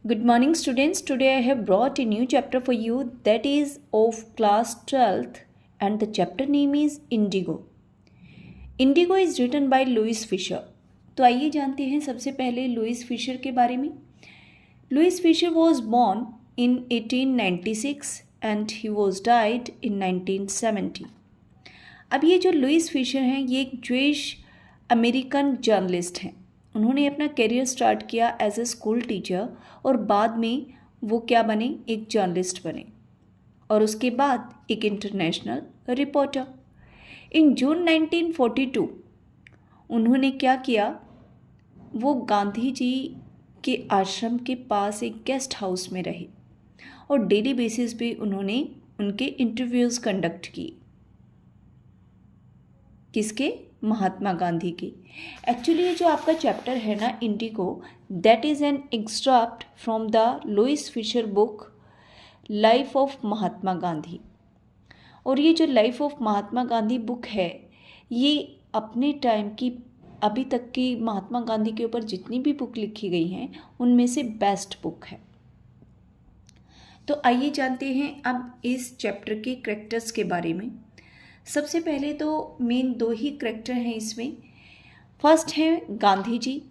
Good morning, students. Today I have brought a new chapter for you that is of class 12th, and the chapter name is Indigo. Indigo is written by Louis Fischer. तो आइए जानते हैं सबसे पहले Louis Fisher के बारे में. Louis Fischer was born in 1896 and he was died in 1970. अब ये जो लुइस फिशर हैं ये एक ज्यूइश अमेरिकन जर्नलिस्ट हैं. उन्होंने अपना करियर स्टार्ट किया एज ए स्कूल टीचर और बाद में वो क्या बने, एक जर्नलिस्ट बने और उसके बाद एक इंटरनेशनल रिपोर्टर. इन जून 1942 उन्होंने क्या किया, वो गांधी जी के आश्रम के पास एक गेस्ट हाउस में रहे और डेली बेसिस पे उन्होंने उनके इंटरव्यूज़ कंडक्ट किए. किसके? महात्मा गांधी की. एक्चुअली ये जो आपका चैप्टर है ना Indigo, that is an extract from the Louis Fischer book life of Mahatma Gandhi. और ये जो life of Mahatma Gandhi book है ये अपने टाइम की अभी तक की महात्मा गांधी के ऊपर जितनी भी बुक लिखी गई हैं उनमें से बेस्ट बुक है. तो आइए जानते हैं अब इस चैप्टर के कैरेक्टर्स के बारे में. सबसे पहले तो मेन दो ही करैक्टर हैं इसमें. फर्स्ट है Gandhi ji.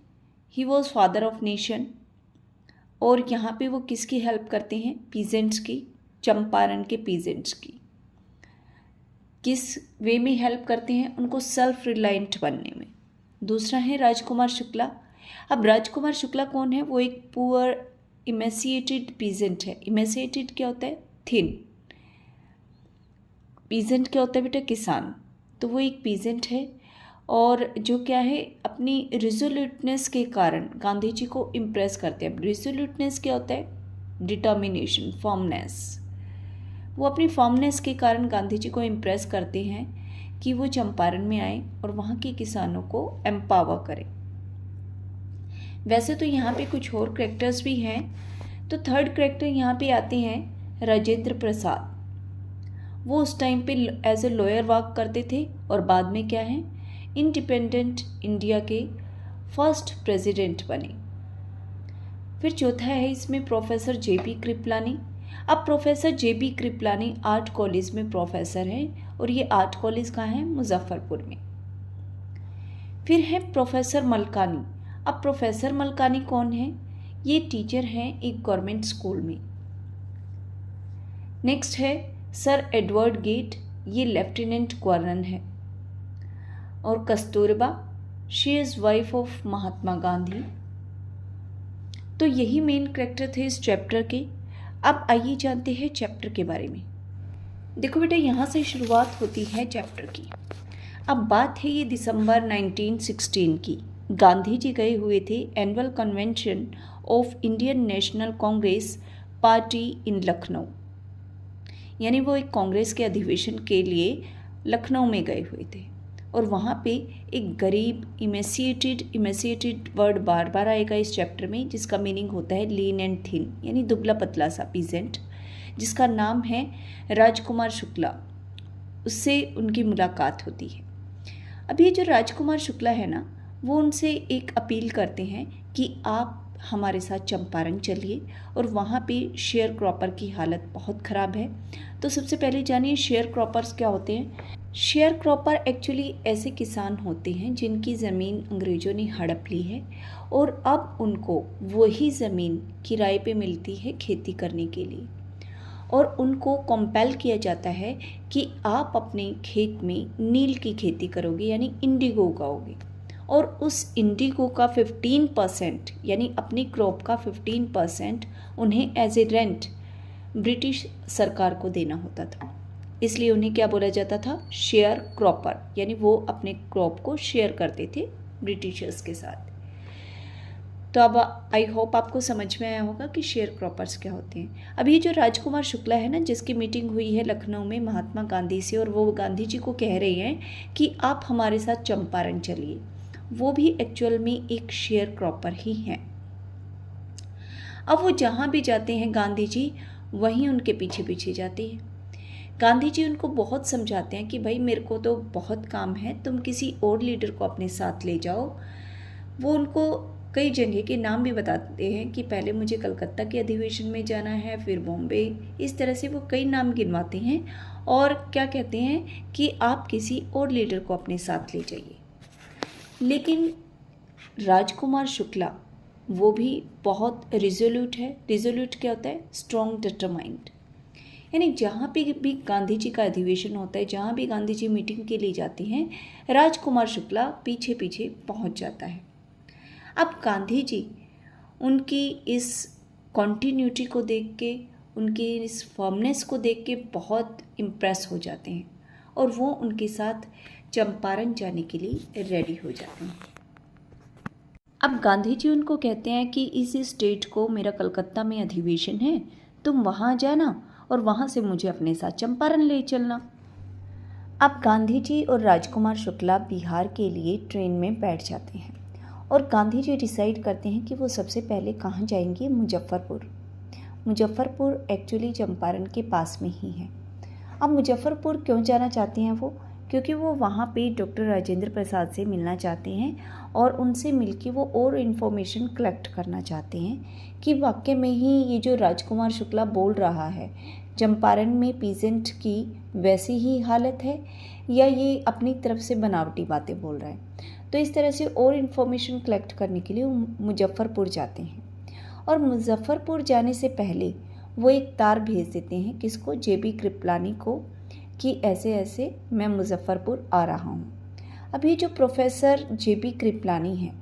He was father of nation. और यहाँ पे वो किसकी हेल्प करते हैं? पीजेंट्स की, चंपारण के पीजेंट्स की. किस वे में हेल्प करते हैं? उनको सेल्फ रिलायंट बनने में. दूसरा है राजकुमार शुक्ला. अब राजकुमार शुक्ला कौन है? वो एक पुअर इमेसिएटेड पीजेंट है. इमेसिएटेड क्या होता है? थिन. पीजेंट क्या होता है बेटा? किसान. तो वो एक पीजेंट है और जो क्या है अपनी रिजोल्यूटनेस के कारण गांधी जी को इम्प्रेस करते हैं. रिजोल्यूटनेस क्या होता है? Determination, firmness. वो अपनी फर्मनेस के कारण गांधी जी को इम्प्रेस करते हैं कि वो चंपारण में आए और वहाँ के किसानों को एम्पावर करें. वैसे तो यहाँ पे कुछ और कैरेक्टर्स भी हैं. तो थर्ड कैरेक्टर यहाँ पे आते हैं राजेंद्र प्रसाद. वो उस टाइम पे एज ए लॉयर वर्क करते थे और बाद में क्या है, इंडिपेंडेंट इंडिया के फर्स्ट प्रेसिडेंट बने. फिर चौथा है इसमें प्रोफेसर जेपी कृपलानी. अब professor JP Kripalani art college में प्रोफेसर हैं और ये आर्ट कॉलेज कहाँ है? मुजफ्फरपुर में. फिर है प्रोफेसर मलकानी. अब प्रोफेसर मलकानी कौन है? ये टीचर हैं एक गवर्नमेंट स्कूल में. नेक्स्ट है सर एडवर्ड गेट. ये लेफ्टिनेंट कर्नल है. और Kasturba, she is wife of Mahatma Gandhi. तो यही मेन कैरेक्टर थे इस चैप्टर के. अब आइए जानते हैं चैप्टर के बारे में. देखो बेटा यहाँ से शुरुआत होती है चैप्टर की. अब बात है ये दिसंबर 1916 की. गांधी जी गए हुए थे annual convention of Indian national Congress party इन लखनऊ. यानी वो एक कांग्रेस के अधिवेशन के लिए लखनऊ में गए हुए थे और वहाँ पे एक गरीब इमेसिएटेड वर्ड बार बार आएगा इस चैप्टर में जिसका मीनिंग होता है लीन एंड थिन, यानी दुबला पतला सा पीजेंट, जिसका नाम है राजकुमार शुक्ला. उससे उनकी मुलाकात होती है. अब ये जो राजकुमार शुक्ला है ना, वो उनसे एक अपील करते हैं कि आप हमारे साथ चंपारण चलिए और वहाँ पे शेयर क्रॉपर की हालत बहुत ख़राब है. तो सबसे पहले जानिए शेयर क्रॉपर्स क्या होते हैं. शेयर क्रॉपर एक्चुअली ऐसे किसान होते हैं जिनकी ज़मीन अंग्रेज़ों ने हड़प ली है और अब उनको वही ज़मीन किराए पे मिलती है खेती करने के लिए और उनको कंपेल किया जाता है कि आप अपने खेत में नील की खेती करोगे, यानी इंडिगो उगाओगे और उस इंडिगो का 15% यानी अपनी क्रॉप का 15% उन्हें एज ए रेंट ब्रिटिश सरकार को देना होता था. इसलिए उन्हें क्या बोला जाता था? Share cropper. यानी वो अपने क्रॉप को शेयर करते थे ब्रिटिशर्स के साथ. तो अब आई होप आपको समझ में आया होगा कि शेयर क्रॉपर्स क्या होते हैं. अब ये जो राजकुमार शुक्ला है ना, जिसकी मीटिंग हुई है लखनऊ में महात्मा गांधी से और वो गांधी जी को कह रहे हैं कि आप हमारे साथ चंपारण चलिए, वो भी एक्चुअल में एक शेयर क्रॉपर ही हैं. अब वो जहाँ भी जाते हैं गांधी जी वहीं उनके पीछे पीछे जाते हैं. गांधी जी उनको बहुत समझाते हैं कि भाई मेरे को तो बहुत काम है, तुम किसी और लीडर को अपने साथ ले जाओ. वो उनको कई जगह के नाम भी बताते हैं कि पहले मुझे कलकत्ता के अधिवेशन में जाना है, फिर बॉम्बे, इस तरह से वो कई नाम गिनवाते हैं और क्या कहते हैं कि आप किसी और लीडर को अपने साथ ले जाइए। लेकिन राजकुमार शुक्ला वो भी बहुत रिजोल्यूट है। रिजोल्यूट क्या होता है? Strong determined. यानी जहाँ पे भी गांधी जी का अधिवेशन होता है, जहाँ भी गांधी जी मीटिंग के लिए जाते हैं, राजकुमार शुक्ला पीछे पीछे पहुँच जाता है। अब गांधी जी उनकी इस कॉन्टिन्यूटी को देख के, उनकी इस फर्मनेस को देख के बहुत इम्प्रेस हो जाते हैं और वो उनके साथ चंपारण जाने के लिए रेडी हो जाते हैं। अब गांधी जी उनको कहते हैं कि इस स्टेट को मेरा कलकत्ता में अधिवेशन है, तुम वहाँ जाना और वहाँ से मुझे अपने साथ चंपारण ले चलना। अब गांधी जी और राजकुमार शुक्ला बिहार के लिए ट्रेन में बैठ जाते हैं और गांधी जी डिसाइड करते हैं कि वो सबसे पहले कहाँ जाएंगे? मुजफ्फरपुर। मुजफ्फरपुर एक्चुअली चंपारण के पास में ही है। अब मुजफ्फरपुर क्यों जाना चाहते हैं वो? क्योंकि वो वहाँ पे डॉक्टर राजेंद्र प्रसाद से मिलना चाहते हैं और उनसे मिलके वो और इन्फॉर्मेशन कलेक्ट करना चाहते हैं कि वाकई में ही ये जो राजकुमार शुक्ला बोल रहा है चंपारण में पीजेंट की वैसी ही हालत है या ये अपनी तरफ से बनावटी बातें बोल रहा है। तो इस तरह से और इन्फॉर्मेशन कलेक्ट करने के लिए वो मुजफ्फरपुर जाते हैं और मुजफ्फरपुर जाने से पहले वो एक तार भेज देते हैं किसको? जेबी कृपलानी को, कि ऐसे ऐसे मैं मुजफ्फरपुर आ रहा हूँ। अब ये जो प्रोफेसर जेबी कृपलानी हैं,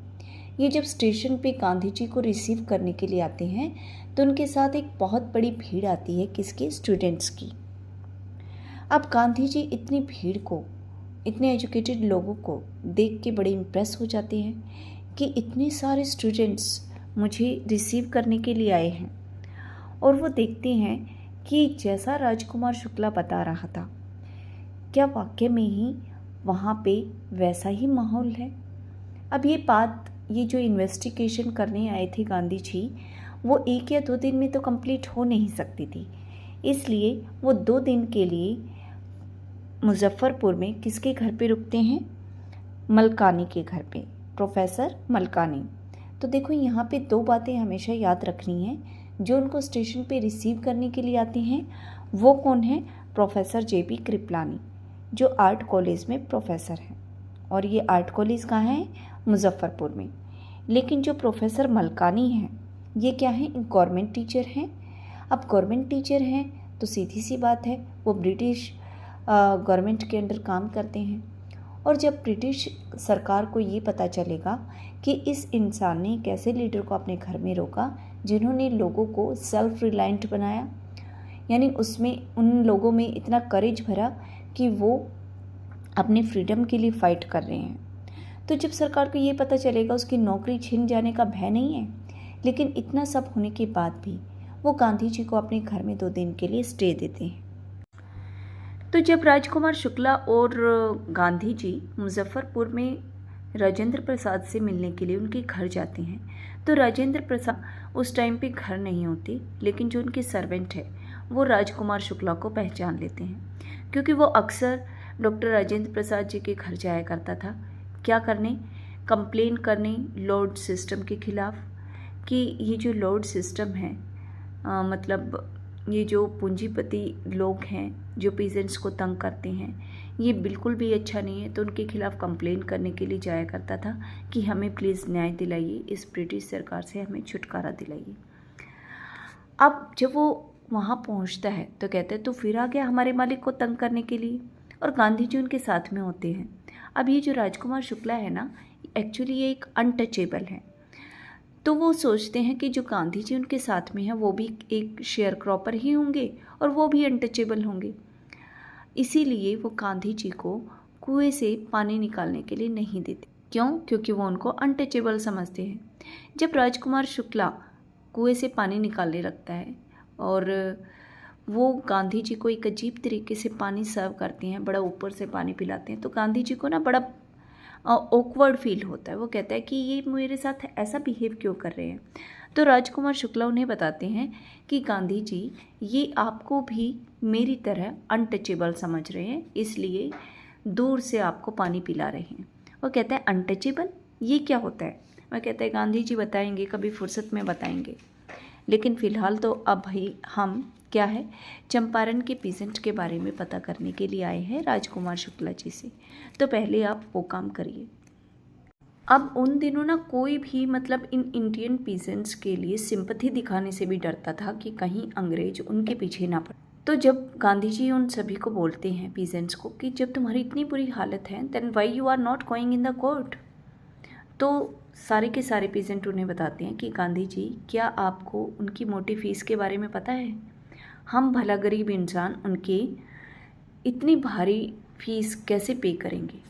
ये जब स्टेशन पे गांधी जी को रिसीव करने के लिए आते हैं तो उनके साथ एक बहुत बड़ी भीड़ आती है। किसकी? स्टूडेंट्स की। अब गांधी जी इतनी भीड़ को, इतने एजुकेटेड लोगों को देख के बड़े इम्प्रेस हो जाते हैं कि इतने सारे स्टूडेंट्स मुझे रिसीव करने के लिए आए हैं और वो देखते हैं कि जैसा राजकुमार शुक्ला बता रहा था, क्या वाकई में ही वहाँ पे वैसा ही माहौल है? अब ये बात, ये जो इन्वेस्टिगेशन करने आए थे गांधी जी, वो 1 या 2 दिन में तो कंप्लीट हो नहीं सकती थी। इसलिए वो 2 दिन के लिए मुजफ्फरपुर में किसके घर पे रुकते हैं? मलकानी के घर पे, प्रोफेसर मलकानी। तो देखो यहाँ पे 2 बातें हमेशा याद रखनी है। जो उनको स्टेशन पे रिसीव करने के लिए आते हैं वो कौन है? प्रोफेसर जेबी कृपलानी, जो आर्ट कॉलेज में प्रोफेसर हैं और ये आर्ट कॉलेज कहाँ है? मुजफ्फरपुर में। लेकिन जो प्रोफेसर मलकानी हैं ये क्या हैं? गवर्नमेंट टीचर हैं। अब गवर्नमेंट टीचर हैं तो सीधी सी बात है वो ब्रिटिश गवर्नमेंट के अंडर काम करते हैं और जब ब्रिटिश सरकार को ये पता चलेगा कि इस इंसान ने कैसे लीडर को अपने घर में रोका जिन्होंने लोगों को सेल्फ रिलायंट बनाया, यानी उसमें उन लोगों में इतना करेज भरा कि वो अपने फ्रीडम के लिए फ़ाइट कर रहे हैं, तो जब सरकार को ये पता चलेगा उसकी नौकरी छिन जाने का भय नहीं है। लेकिन इतना सब होने के बाद भी वो गांधी जी को अपने घर में 2 दिन के लिए स्टे देते हैं। तो जब राजकुमार शुक्ला और गांधी जी मुजफ्फरपुर में राजेंद्र प्रसाद से मिलने के लिए उनके घर जाते हैं तो राजेंद्र प्रसाद उस टाइम पे घर नहीं होते, लेकिन जो उनके सर्वेंट है वो राजकुमार शुक्ला को पहचान लेते हैं क्योंकि वो अक्सर डॉक्टर राजेंद्र प्रसाद जी के घर जाया करता था। क्या करने? कंप्लेन करने लॉर्ड सिस्टम के खिलाफ कि ये जो लॉर्ड सिस्टम है, मतलब ये जो पूंजीपति लोग हैं जो पीजेंट्स को तंग करते हैं, ये बिल्कुल भी अच्छा नहीं है। तो उनके खिलाफ कंप्लेन करने के लिए जाया करता था कि हमें प्लीज़ न्याय दिलाइए, इस ब्रिटिश सरकार से हमें छुटकारा दिलाइए। अब जब वो वहाँ पहुँचता है तो कहते हैं तो फिर आ गया हमारे मालिक को तंग करने के लिए, और गांधी जी उनके साथ में होते हैं। अब ये जो राजकुमार शुक्ला है ना, एक्चुअली ये एक अनटचेबल है। तो वो सोचते हैं कि जो गांधी जी उनके साथ में है वो भी एक शेयर क्रॉपर ही होंगे और वो भी अनटचेबल होंगे। इसीलिए वो गांधी जी को कुएं से पानी निकालने के लिए नहीं देते। क्यों? क्योंकि वो उनको अनटचेबल समझते हैं। जब राजकुमार शुक्ला कुएं से पानी निकालने लगता है और वो गांधी जी को एक अजीब तरीके से पानी सर्व करते हैं, बड़ा ऊपर से पानी पिलाते हैं, तो गांधी जी को ना बड़ा ऑकवर्ड फील होता है। वो कहता है कि ये मेरे साथ ऐसा बिहेव क्यों कर रहे हैं। तो राजकुमार शुक्ला उन्हें बताते हैं कि गांधी जी ये आपको भी मेरी तरह अनटचेबल समझ रहे हैं, इसलिए दूर से आपको पानी पिला रहे हैं। वो कहता है अनटचेबल ये क्या होता है? वह कहता है गांधी जी बताएंगे, कभी फुर्सत में बताएंगे, लेकिन फ़िलहाल तो अब भाई हम क्या है चंपारण के पीजेंट के बारे में पता करने के लिए आए हैं राजकुमार शुक्ला जी से। तो पहले आप वो काम करिए। अब उन दिनों ना कोई भी मतलब इन इंडियन पीजेंट्स के लिए सिंपथी दिखाने से भी डरता था कि कहीं अंग्रेज उनके पीछे ना पड़े। तो जब गांधी जी उन सभी को बोलते हैं पीजेंट्स को कि जब तुम्हारी इतनी बुरी हालत है then why you are not going in the court, तो सारे के सारे पीजेंट उन्हें बताते हैं कि गांधी जी क्या आपको उनकी मोटी फीस के बारे में पता है, हम भला गरीब इंसान उनके इतनी भारी फीस कैसे पे करेंगे।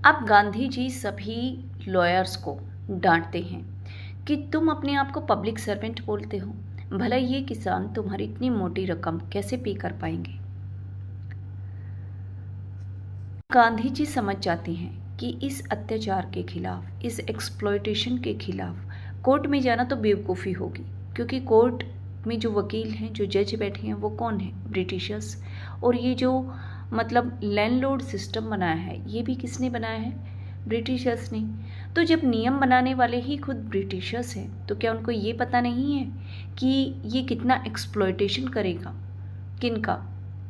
अब गांधी जी सभी लॉयर्स को डांटते हैं कि तुम अपने आप को पब्लिक सर्वेंट बोलते हो, भला ये किसान तुम्हारी इतनी मोटी रकम कैसे पे कर पाएंगे। गांधी जी समझ जाते हैं कि इस अत्याचार के खिलाफ, इस एक्सप्लॉयटेशन के खिलाफ कोर्ट में जाना तो बेवकूफ़ी होगी, क्योंकि कोर्ट में जो वकील हैं, जो जज बैठे हैं, वो कौन है, ब्रिटिशर्स। और ये जो मतलब लैंडलॉर्ड सिस्टम बनाया है, ये भी किसने बनाया है, ब्रिटिशर्स ने। तो जब नियम बनाने वाले ही खुद ब्रिटिशर्स हैं, तो क्या उनको ये पता नहीं है कि ये कितना एक्सप्लॉयटेशन करेगा, किनका,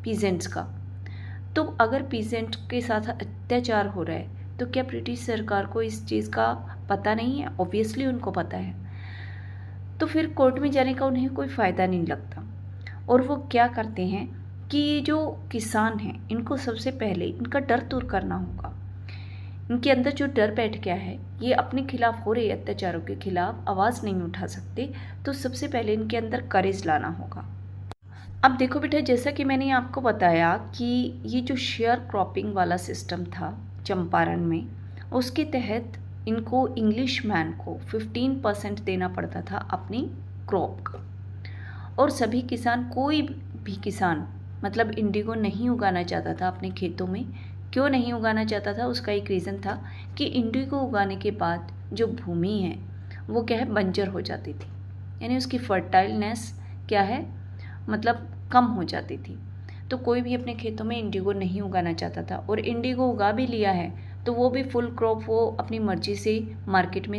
पीजेंट्स का। तो अगर पीजेंट के साथ अत्याचार हो रहा है तो क्या ब्रिटिश सरकार को इस चीज़ का पता नहीं है? ऑब्वियसली उनको पता है। तो फिर कोर्ट में जाने का उन्हें कोई फ़ायदा नहीं लगता, और वो क्या करते हैं कि ये जो किसान हैं इनको सबसे पहले इनका डर दूर करना होगा। इनके अंदर जो डर बैठ गया है, ये अपने खिलाफ हो रहे अत्याचारों के खिलाफ आवाज़ नहीं उठा सकते, तो सबसे पहले इनके अंदर करेज लाना होगा। अब देखो बेटा, जैसा कि मैंने आपको बताया कि ये जो शेयर क्रॉपिंग वाला सिस्टम था चंपारण में, उसके तहत इनको इंग्लिश मैन को 15% देना पड़ता था अपनी क्रॉप का। और सभी किसान, कोई भी किसान मतलब इंडिगो नहीं उगाना चाहता था अपने खेतों में। क्यों नहीं उगाना चाहता था, उसका एक रीज़न था कि इंडिगो उगाने के बाद जो भूमि है वो क्या है, बंजर हो जाती थी, यानी उसकी फर्टाइलनेस क्या है, मतलब कम हो जाती थी। तो कोई भी अपने खेतों में इंडिगो नहीं उगाना चाहता था, और इंडिगो उगा भी लिया है तो वो भी फुल क्रॉप वो अपनी मर्जी से मार्केट में